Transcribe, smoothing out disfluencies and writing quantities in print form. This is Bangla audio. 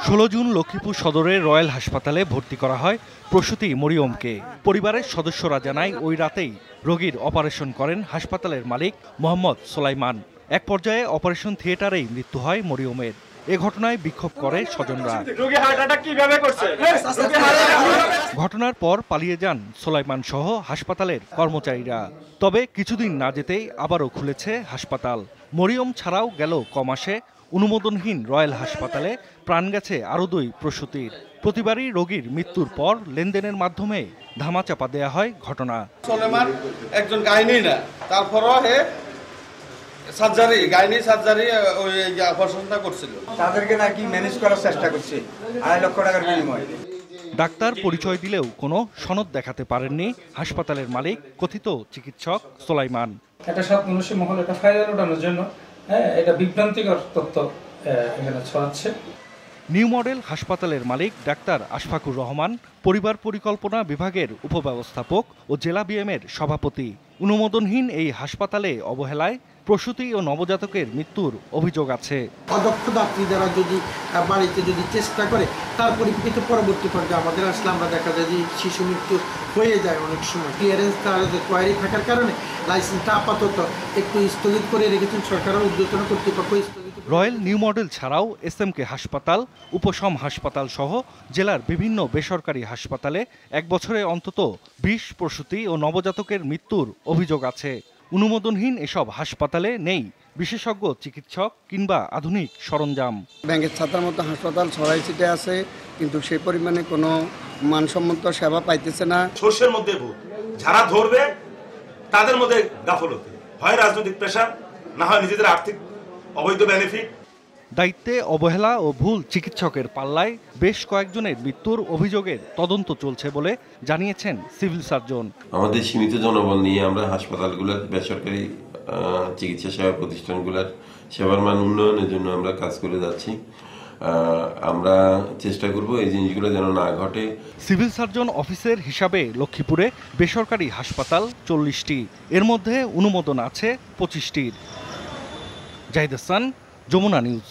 16 জুন লক্ষ্মীপুর সদরের রয়্যাল হাসপাতালে ভর্তি করা হয় প্রসূতি মরিয়মকে। পরিবারের সদস্যরা জানায় ওই রাতেই রোগীর অপারেশন করেন হাসপাতালের মালিক মোহাম্মদ সোলাইমান। এক পর্যায়ে অপারেশন থিয়েটারেই মৃত্যু হয় মরিয়মের। এ ঘটনায় বিক্ষোভ করে স্বজনরা। ঘটনার পর পালিয়ে যান সোলাইমান সহ হাসপাতালের কর্মচারীরা। তবে কিছুদিন না যেতেই আবারও খুলেছে হাসপাতাল। মরিয়ম ছাড়াও গেল কমাসে অনুমোদনহীন রয়্যাল হাসপাতালে প্রাণ গেছে আরও 2 প্রসূতির। প্রতিবারই রোগীর মৃত্যুর পর লেনদেনের মাধ্যমে ধামাচাপা দেয়া হয় ঘটনা। সোলাইমান একজন গাইনি না, তারপরও গাইনি সার্জারি ওই অপারেশনটা করছিল। তাদেরকে নাকি ম্যানেজ করার চেষ্টা করছে 2.5 লক্ষ টাকার বিনিময়ে। ডাক্তার পরিচয় দিলেও কোনো সনদ দেখাতে পারেননি হাসপাতালের মালিক কথিত চিকিৎসক সোলাইমান। এটা সব মানুষের মহল এটা ফায়দা ওঠানোর জন্য এটা বিভ্রান্তিকর তথ্য এখানে ছড়াচ্ছে। নিউ মডেল হাসপাতালের মালিক ডাক্তার আশফাকুর রহমান পরিবার পরিকল্পনা বিভাগের উপব্যবস্থাপক ও জেলা বিএমের সভাপতি। অনুমোদনহীন এই হাসপাতালে অবহেলায় প্রসূতি ও নবজাতকের মৃত্যুর অভিযোগ আছে। অদক্ষ দাত্রী দ্বারা যদি বাড়িতে চেষ্টা করে তার পরিপ্রেক্ষিতে পরবর্তী পর্যায়ে আমাদের আসলে আমরা দেখা যায় যে শিশু মৃত্যু হয়ে যায় অনেক সময়। ক্লিয়ারেন্স কোয়ারি থাকার কারণে লাইসেন্সটা আপাতত একটু স্থগিত করে রেখেছেন সরকার ও ঊর্ধ্বতন কর্তৃপক্ষ। রয়্যাল নিউ মডেল ছাড়াও এসএমকে হাসপাতাল, উপশম হাসপাতাল সহ জেলার বিভিন্ন বেসরকারি হাসপাতালে 1 বছরে অন্তত 20 প্রসূতি ও নবজাতকের মৃত্যুর অভিযোগ আছে। অনুমোদনহীন এসব হাসপাতালে নেই বিশেষজ্ঞ চিকিৎসক কিংবা আধুনিক সরঞ্জাম। ব্যাংকের ছাতার মতো হাসপাতাল ছড়াই ছিটে আছে, কিন্তু সেই পরিমাণে কোনো মানসম্মত সেবা পাইতেছে না। সর্ষের মধ্যে ভূত, যারা ধরবে তাদের মধ্যে গাফলতি, হয় রাজনৈতিক প্রেশার, না হয় নিজেদের আর্থিক অবৈধ বেনিফিট। দায়িত্বে অবহেলা ও ভুল চিকিৎসকের পাল্লায় বেশ কয়েকজনের মৃত্যুর অভিযোগের তদন্ত চলছে বলে জানিয়েছেন সিভিল সার্জন। আমাদের সীমিত জনবল নিয়ে আমরা হাসপাতালগুলোর বেসরকারি চিকিৎসা সেবা প্রতিষ্ঠানগুলোর সেবার মান উন্নয়নের জন্য আমরা কাজ করে যাচ্ছি। আমরা চেষ্টা করব এই জিনিসগুলো যেন না ঘটে। সিভিল সার্জন অফিসের হিসাবে লক্ষ্মীপুরে বেসরকারি হাসপাতাল 40টি, এর মধ্যে অনুমোদন আছে 25টির। জাহিদ হাসান, যমুনা নিউজ।